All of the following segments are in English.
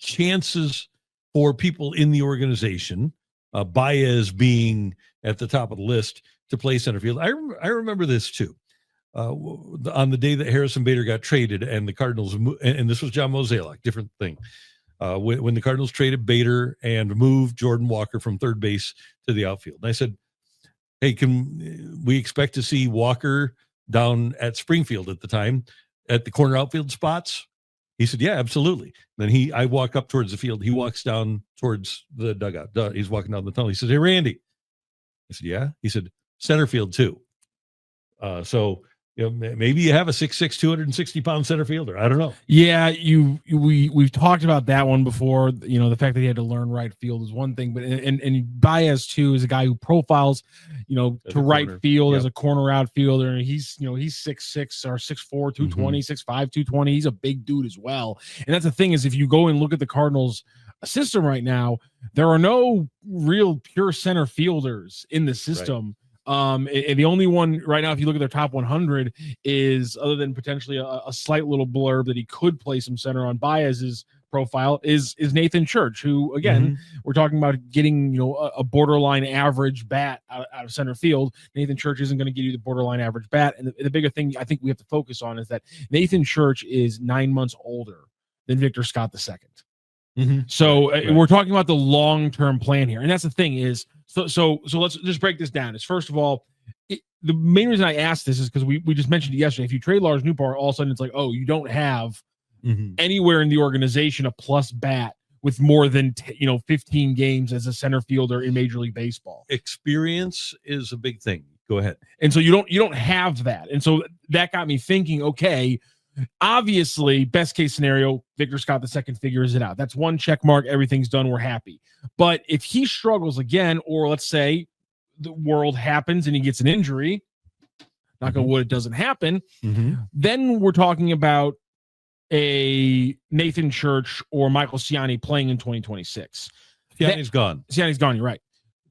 chances for people in the organization, Baez being at the top of the list to play center field. I remember this too. On the day that Harrison Bader got traded and the Cardinals, and this was John Mozeliak, different thing. When the Cardinals traded Bader and moved Jordan Walker from third base to the outfield. And I said, hey, can we expect to see Walker down at Springfield at the time at the corner outfield spots? He said, yeah, absolutely. Then I walk up towards the field. He walks down towards the dugout. He's walking down the tunnel. He said, hey, Randy. I said, yeah. He said, center field too. So maybe you have a 6'6", 260-pound center fielder. I don't know. Yeah, we've talked about that one before. The fact that he had to learn right field is one thing, but and Baez too is a guy who profiles, to right field as a corner outfielder. And he's 6'6" or 6'4", 220, 6'5", 220. He's a big dude as well. And that's the thing is, if you go and look at the Cardinals system right now, there are no real pure center fielders in the system. Right. And the only one right now, if you look at their top 100, is other than potentially a slight little blurb that he could play some center on Baez's profile is Nathan Church, who again we're talking about getting a borderline average bat out of center field. Nathan Church isn't going to give you the borderline average bat, and the bigger thing I think we have to focus on is that Nathan Church is 9 months older than Victor Scott II. So we're talking about the long-term plan here, and that's the thing is. So let's just break this down. First of all, the main reason I asked this is because we just mentioned it yesterday. If you trade Lars Nootbaar, all of a sudden it's like, oh, you don't have anywhere in the organization a plus bat with more than 15 games as a center fielder in Major League Baseball. Experience is a big thing. Go ahead. And so you don't have that, and so that got me thinking. Okay. Obviously, best case scenario, Victor Scott II figures it out. That's one check mark. Everything's done. We're happy. But if he struggles again, or let's say the world happens and he gets an injury, knock on wood, it doesn't happen, then we're talking about a Nathan Church or Michael Ciani playing in 2026. Ciani's gone. Ciani's gone. You're right.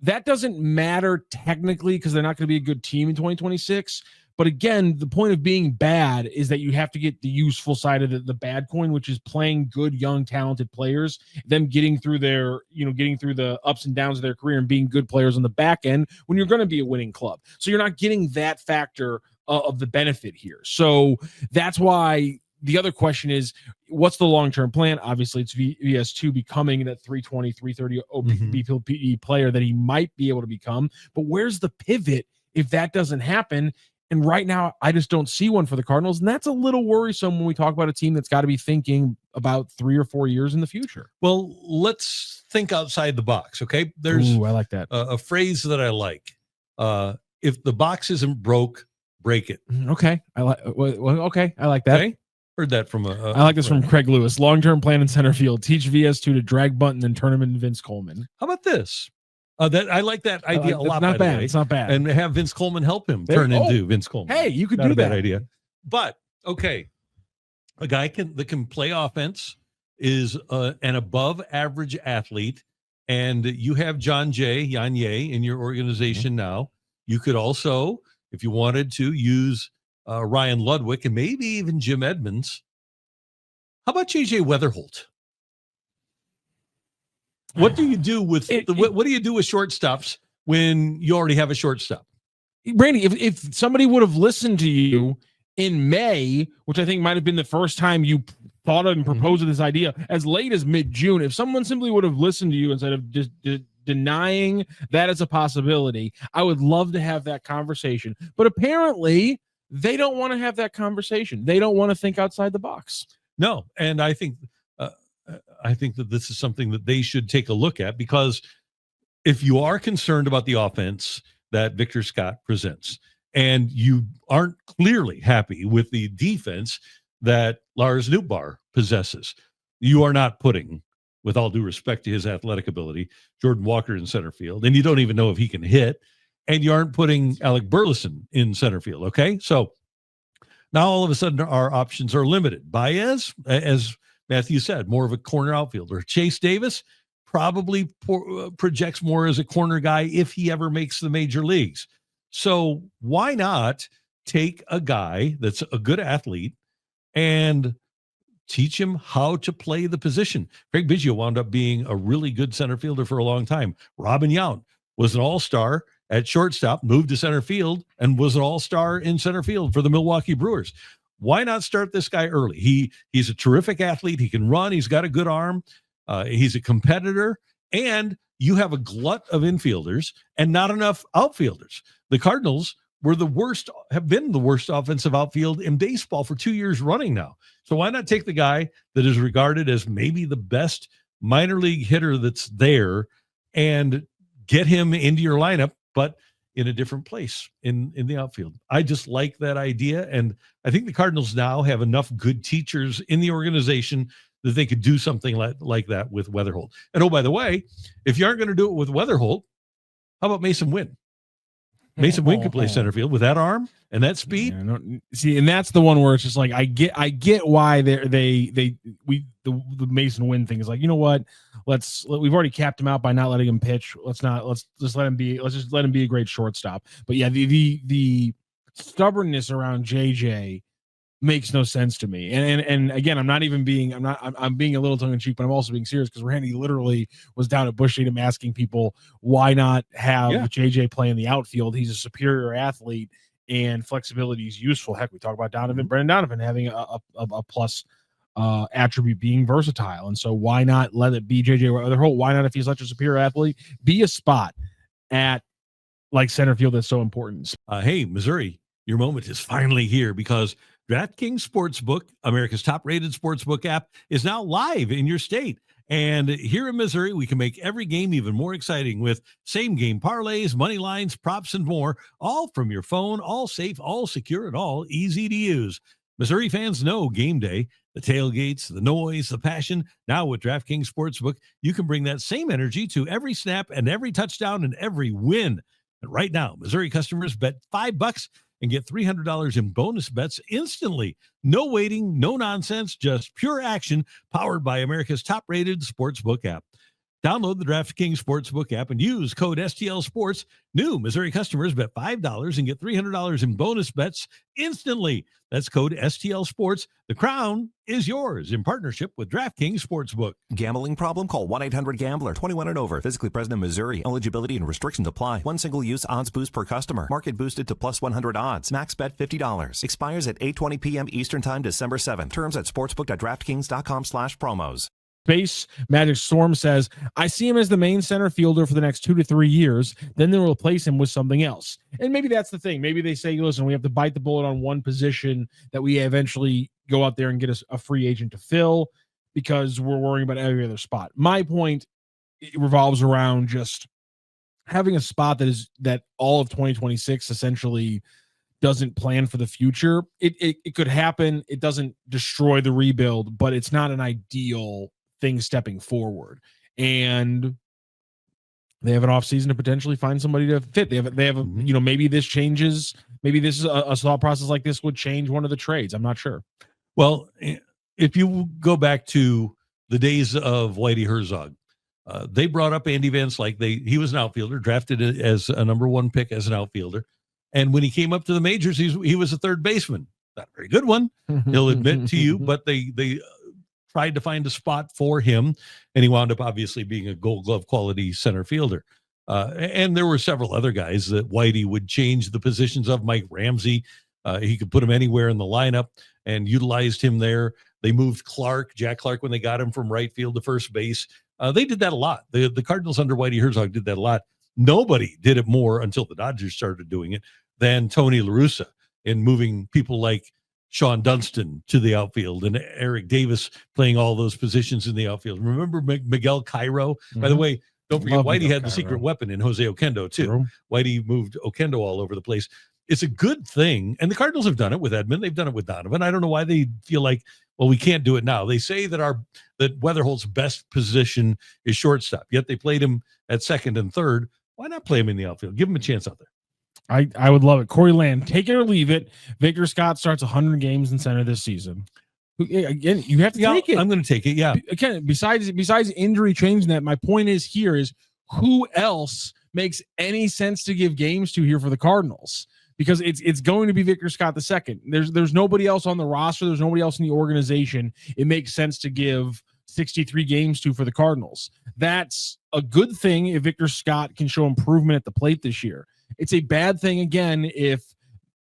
That doesn't matter technically because they're not going to be a good team in 2026. But again, the point of being bad is that you have to get the useful side of the bad coin, which is playing good, young, talented players, them getting through getting through the ups and downs of their career and being good players on the back end when you're going to be a winning club. So you're not getting that factor of the benefit here. So that's why the other question is, what's the long-term plan? Obviously, it's VS2 becoming that 320, 330 OBP player that he might be able to become. But where's the pivot if that doesn't happen? And right now, I just don't see one for the Cardinals. And that's a little worrisome when we talk about a team that's got to be thinking about 3 or 4 years in the future. Well, let's think outside the box, okay? There's I like that. A phrase that I like. If the box isn't broke, break it. Okay. I like that. Okay. Heard that from I like this from Craig Lewis. Long-term plan in center field. Teach VS2 to drag bunt and then turn him into Vince Coleman. How about this? That I like that idea a lot. Not bad. It's not bad. And have Vince Coleman help him turn into Vince Coleman. Hey, you could do that. Not a bad that. idea. But okay, a guy that can play offense is an above average athlete, and you have Yanye in your organization now. You could also, if you wanted to, use Ryan Ludwig and maybe even Jim Edmonds. How about JJ Wetherholt? What do you do with what do you do with shortstops when you already have a shortstop? Randy, if somebody would have listened to you in May, which I think might have been the first time you thought of and proposed this idea, as late as mid-June, if someone simply would have listened to you instead of just denying that as a possibility, I would love to have that conversation. But apparently, they don't want to have that conversation. They don't want to think outside the box. No, and I think that this is something that they should take a look at, because if you are concerned about the offense that Victor Scott presents and you aren't clearly happy with the defense that Lars Nootbaar possesses, you are not putting, with all due respect to his athletic ability, Jordan Walker in center field, and you don't even know if he can hit, and you aren't putting Alec Burleson in center field, okay? So now all of a sudden our options are limited. Baez, as Matthew said, more of a corner outfielder. Chase Davis probably projects more as a corner guy if he ever makes the major leagues. So why not take a guy that's a good athlete and Teach him how to play the position. Craig Biggio wound up being a really good center fielder for a long time. Robin Yount was an all-star at shortstop, moved to center field, and was an all-star in center field for the Milwaukee Brewers. Why not start this guy early? He's a terrific athlete. He can run. He's got a good arm. He's a competitor. And you have a glut of infielders and not enough outfielders. The Cardinals have been the worst offensive outfield in baseball for 2 years running now. So why not take the guy that is regarded as maybe the best minor league hitter that's there and get him into your lineup, but in a different place in the outfield? I just like that idea. And I think the Cardinals now have enough good teachers in the organization that they could do something like that with Wetherholt. And oh, by the way, if you aren't going to do it with Wetherholt, how about Masyn Winn? Masyn Winn could play center field with that arm and that speed. Yeah, see, and that's the one where it's just like I get why the Masyn Winn thing is like, you know what? We've already capped him out by not letting him pitch. Let's just let him be a great shortstop. But yeah, the stubbornness around JJ makes no sense to me. And again, I'm being a little tongue in cheek, but I'm also being serious because Randy literally was down at Busch Stadium asking people why not have JJ play in the outfield. He's a superior athlete and flexibility is useful. Heck, we talk about Brendan Donovan having a plus attribute being versatile. And so why not let it be JJ Wetherholt? Why not, if he's such a superior athlete, be a spot at like center field that's so important? Hey, Missouri, your moment is finally here because DraftKings Sportsbook, America's top-rated sportsbook app, is now live in your state. And here in Missouri, we can make every game even more exciting with same-game parlays, money lines, props, and more, all from your phone, all safe, all secure, and all easy to use. Missouri fans know game day, the tailgates, the noise, the passion. Now with DraftKings Sportsbook, you can bring that same energy to every snap and every touchdown and every win. And right now, Missouri customers bet $5 and get $300 in bonus bets instantly. No waiting, no nonsense, just pure action powered by America's top-rated sportsbook app. Download the DraftKings Sportsbook app and use code STL Sports. New Missouri customers bet $5 and get $300 in bonus bets instantly. That's code STL Sports. The crown is yours in partnership with DraftKings Sportsbook. Gambling problem? Call 1-800-GAMBLER. 21 and over. Physically present in Missouri. Eligibility and restrictions apply. One single use odds boost per customer. Market boosted to plus 100 odds. Max bet $50. Expires at 8:20 p.m. Eastern Time, December 7th. Terms at sportsbook.draftkings.com/promos. Space Magic Storm says, I see him as the main center fielder for the next 2 to 3 years. Then they'll replace him with something else. And maybe that's the thing. Maybe they say, listen, we have to bite the bullet on one position that we eventually go out there and get a free agent to fill because we're worrying about every other spot. My point revolves around just having a spot that all of 2026 essentially doesn't plan for the future. It could happen. It doesn't destroy the rebuild, but it's not an ideal thing stepping forward. And they have an off season to potentially find somebody to fit. They have maybe this changes. Maybe this is a thought process like this would change one of the trades. I'm not sure. Well, if you go back to the days of Whitey Herzog, they brought up Andy Van Slyke. He was an outfielder, drafted as a number 1 pick as an outfielder. And when he came up to the majors, he was a third baseman. Not a very good one, he'll admit to you, but they tried to find a spot for him, and he wound up obviously being a Gold Glove quality center fielder. And there were several other guys that Whitey would change the positions of. Mike Ramsey, he could put him anywhere in the lineup and utilized him there. They moved Jack Clark, when they got him from right field to first base. They did that a lot. The Cardinals under Whitey Herzog did that a lot. Nobody did it more until the Dodgers started doing it than Tony La Russa in moving people like Shawon Dunston to the outfield and Eric Davis playing all those positions in the outfield. Remember Miguel Cairo? Mm-hmm. By the way, don't forget, Whitey had the secret weapon in Jose Oquendo too. True. Whitey moved Oquendo all over the place. It's a good thing. And the Cardinals have done it with Edman. They've done it with Donovan. I don't know why they feel like, well, we can't do it now. They say that that Wetherholt's best position is shortstop, yet they played him at second and third. Why not play him in the outfield? Give him a chance out there. I would love it. Corey Land, take it or leave it. Victor Scott starts 100 games in center this season. Again, you have to take it. I'm going to take it. Yeah. Again, besides injury changing that, my point is who else makes any sense to give games to here for the Cardinals? because it's going to be Victor Scott II. There's nobody else on the roster. There's nobody else in the organization. It makes sense to give 63 games to for the Cardinals. That's a good thing if Victor Scott can show improvement at the plate this year. It's a bad thing, again, if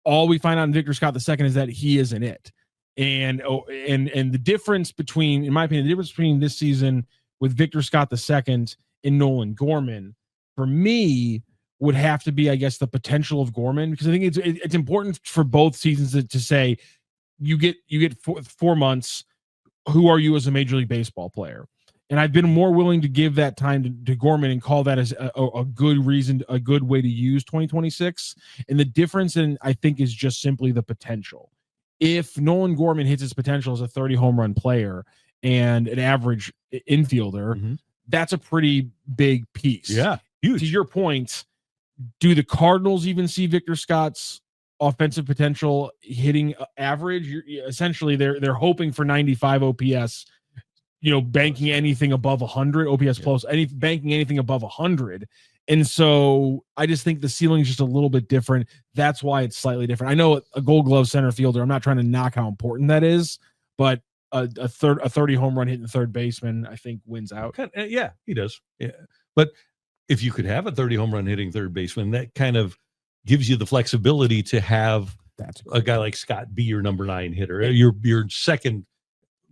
all we find out in Victor Scott II is that he isn't it. And the difference between, in my opinion, the difference between this season with Victor Scott II and Nolan Gorman, for me, would have to be, I guess, the potential of Gorman, because I think it's important for both seasons to say you get 4 months. Who are you as a Major League Baseball player? And I've been more willing to give that time to Gorman and call that as a good reason, a good way to use 2026. And the difference, I think, is just simply the potential. If Nolan Gorman hits his potential as a 30 home run player and an average infielder, that's a pretty big piece. Yeah, huge. To your point, do the Cardinals even see Victor Scott's offensive potential hitting average? Essentially, they're hoping for 95 OPS. Banking anything above 100 OPS plus, banking anything above 100. And so I just think the ceiling is just a little bit different. That's why it's slightly different. I know a Gold Glove center fielder, I'm not trying to knock how important that is, but a 30 home run hitting third baseman, I think, wins out. Yeah, he does. Yeah. But if you could have a 30 home run hitting third baseman, that kind of gives you the flexibility to have a guy like Scott be your number 9 hitter, your second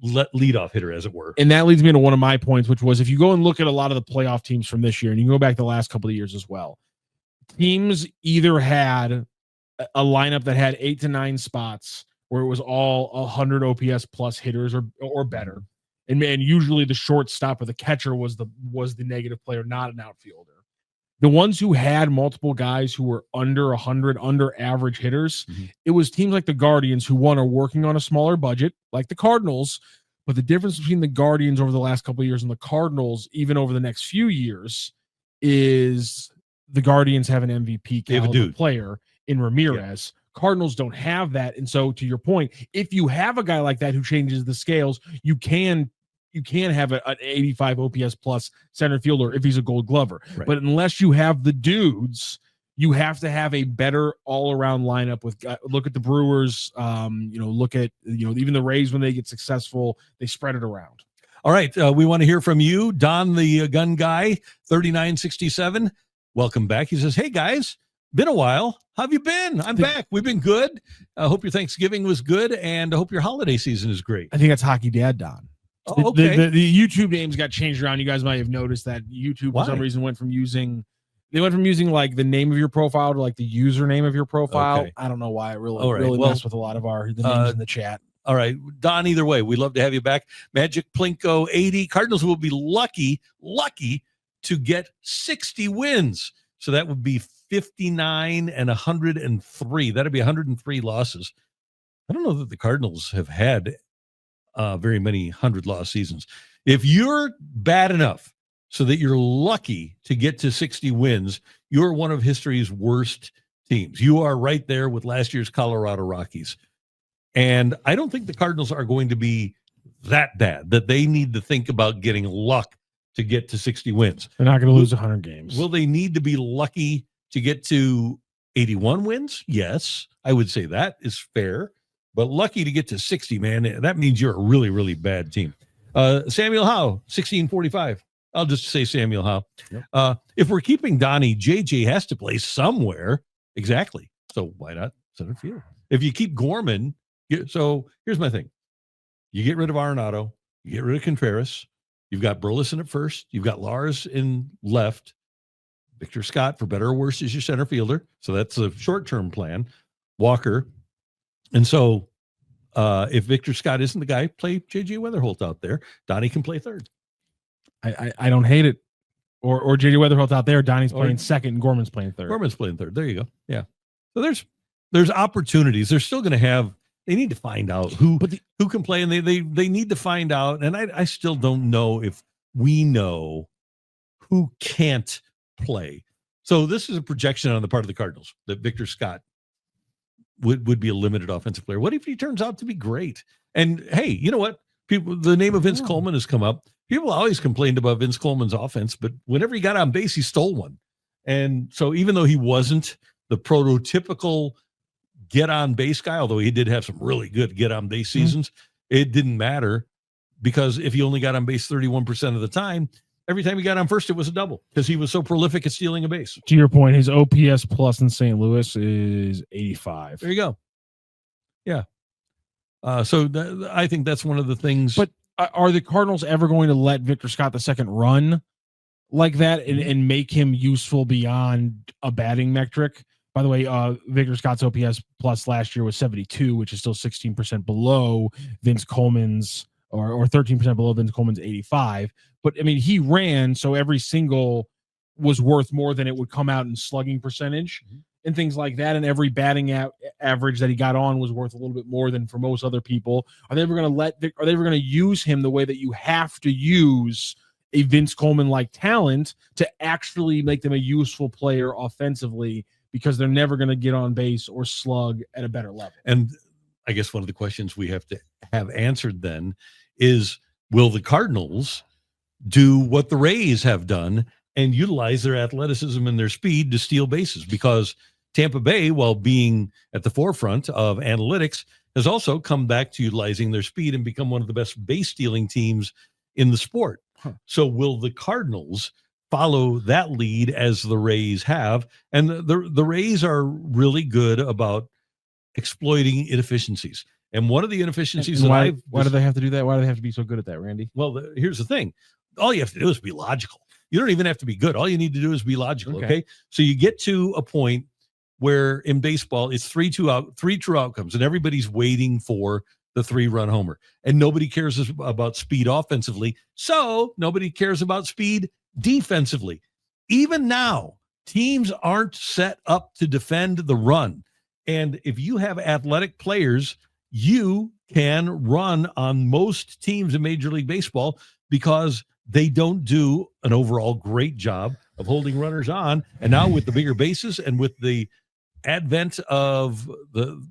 leadoff hitter, as it were. And that leads me to one of my points, which was, if you go and look at a lot of the playoff teams from this year, and you can go back the last couple of years as well, teams either had a lineup that had 8 to 9 spots where it was all 100 OPS plus hitters or better. And man, usually the shortstop or the catcher was the negative player, not an outfielder. The ones who had multiple guys who were under 100, under average hitters, it was teams like the Guardians, who, one, are working on a smaller budget, like the Cardinals. But the difference between the Guardians over the last couple of years and the Cardinals, even over the next few years, is the Guardians have an MVP caliber player in Ramirez. Yeah. Cardinals don't have that. And so, to your point, if you have a guy like that who changes the scales, you can have an 85 OPS plus center fielder if he's a Gold Glover. Right. But unless you have the dudes, you have to have a better all-around lineup. With look at the Brewers, look at even the Rays when they get successful, they spread it around. All right, we want to hear from you, Don the Gun Guy, 3967. Welcome back. He says, "Hey guys, been a while. How have you been? I'm back. We've been good. I hope your Thanksgiving was good, and I hope your holiday season is great." I think that's Hockey Dad Don. Oh, okay. The YouTube names got changed around. You guys might have noticed that YouTube for some reason went from using like the name of your profile to like the username of your profile. Okay. I don't know why. It really messed with a lot of the names in the chat. All right, Don, either way, we'd love to have you back. Magic Plinko 80. Cardinals will be lucky to get 60 wins. So that would be 59 and 103. That'd be 103 losses. I don't know that the Cardinals have had very many 100-loss seasons. If you're bad enough so that you're lucky to get to 60 wins, you're one of history's worst teams. You are right there with last year's Colorado Rockies. And I don't think the Cardinals are going to be that bad that they need to think about getting luck to get to 60 wins. They're not going to lose 100 games. Will they need to be lucky to get to 81 wins? Yes, I would say that is fair. But lucky to get to 60, man, that means you're a really, really bad team. Samuel Howe, 1645. I'll just say Samuel Howe. Yep. If we're keeping Donnie, JJ has to play somewhere. Exactly. So why not center field? If you keep Gorman, so here's my thing. You get rid of Arenado. You get rid of Contreras. You've got Burleson at first. You've got Lars in left. Victor Scott, for better or worse, is your center fielder. So that's a short-term plan. Walker. And so if Victor Scott isn't the guy, play JJ Wetherholt out there. Donnie can play third. I don't hate it. Or JJ Wetherholt out there. Donnie's playing second and Gorman's playing third. Gorman's playing third. There you go. Yeah. So there's opportunities. They're still going to have. They need to find out who can play, and they need to find out. And I still don't know if we know who can't play. So this is a projection on the part of the Cardinals that Victor Scott would be a limited offensive player. What if he turns out to be great? And hey, you know what? The name of Vince Coleman has come up. People always complained about Vince Coleman's offense, but whenever he got on base, he stole one. And so even though he wasn't the prototypical get on base guy, although he did have some really good get on base seasons, it didn't matter because if he only got on base 31% of the time, every time he got on first, it was a double because he was so prolific at stealing a base. To your point, his OPS plus in St. Louis is 85. There you go. Yeah. So I think that's one of the things. But are the Cardinals ever going to let Victor Scott II run like that and make him useful beyond a batting metric? By the way, Victor Scott's OPS plus last year was 72, which is still 16% below Vince Coleman's or 13% below Vince Coleman's 85. But I mean, he ran, so every single was worth more than it would come out in slugging percentage and things like that. And every batting average that he got on was worth a little bit more than for most other people. Are they ever going to use him the way that you have to use a Vince Coleman like talent to actually make them a useful player offensively, because they're never going to get on base or slug at a better level? And I guess one of the questions we have to have answered then is, will the Cardinals do what the Rays have done and utilize their athleticism and their speed to steal bases? Because Tampa Bay, while being at the forefront of analytics, has also come back to utilizing their speed and become one of the best base stealing teams in the sport. So will the Cardinals follow that lead as the Rays have? And the Rays are really good about exploiting inefficiencies. And one of the inefficiencies why do they have to do that? Why do they have to be so good at that, Randy? Well, here's the thing. All you have to do is be logical. You don't even have to be good. All you need to do is be logical. Okay. So you get to a point where in baseball, it's three true outcomes, and everybody's waiting for the 3-run homer. And nobody cares about speed offensively. So nobody cares about speed defensively. Even now, teams aren't set up to defend the run. And if you have athletic players, you can run on most teams in Major League Baseball because they don't do an overall great job of holding runners on. And now with the bigger bases and with the advent of the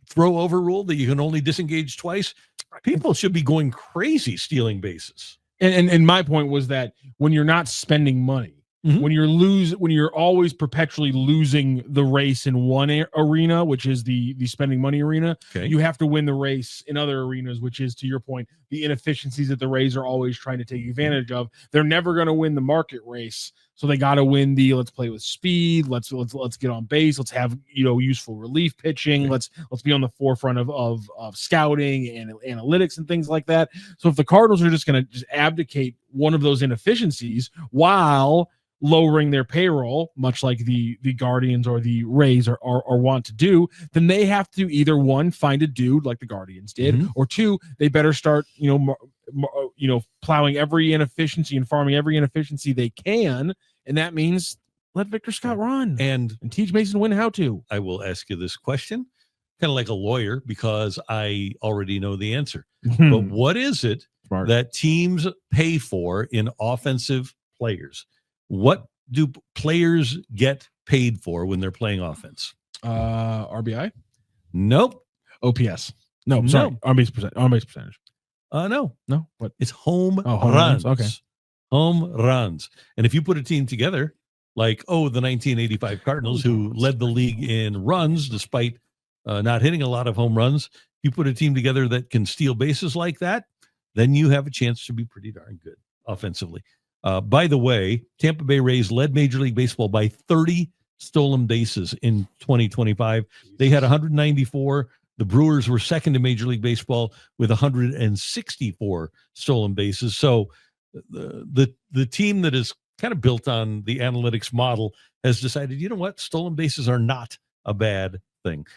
throw over rule that you can only disengage twice, people should be going crazy stealing bases. And my point was that when you're not spending money, when you're always perpetually losing the race in one arena, which is the spending money arena, you have to win the race in other arenas, which is, to your point, the inefficiencies that the Rays are always trying to take advantage of. They're never going to win the market race, so they got to win the let's play with speed, let's get on base, let's have useful relief pitching, let's be on the forefront of scouting and analytics and things like that. So if the Cardinals are just going to abdicate one of those inefficiencies while lowering their payroll, much like the Guardians or the Rays are want to do, then they have to either, one, find a dude like the Guardians did, or two, they better start plowing every inefficiency and farming every inefficiency they can, and that means let Victor Scott run and teach Masyn Winn how to. I will ask you this question, kind of like a lawyer, because I already know the answer. But what is it that teams pay for in offensive players? What do players get paid for when they're playing offense? RBI? Nope. OPS? No, sorry. On-base percentage. No. What? It's home runs. Okay. Home runs. And if you put a team together like, the 1985 Cardinals, who led the league in runs despite not hitting a lot of home runs, you put a team together that can steal bases like that, then you have a chance to be pretty darn good offensively. By the way, Tampa Bay Rays led Major League Baseball by 30 stolen bases in 2025. They had 194. The Brewers were second in Major League Baseball with 164 stolen bases. So the team that is kind of built on the analytics model has decided, you know what, stolen bases are not a bad thing.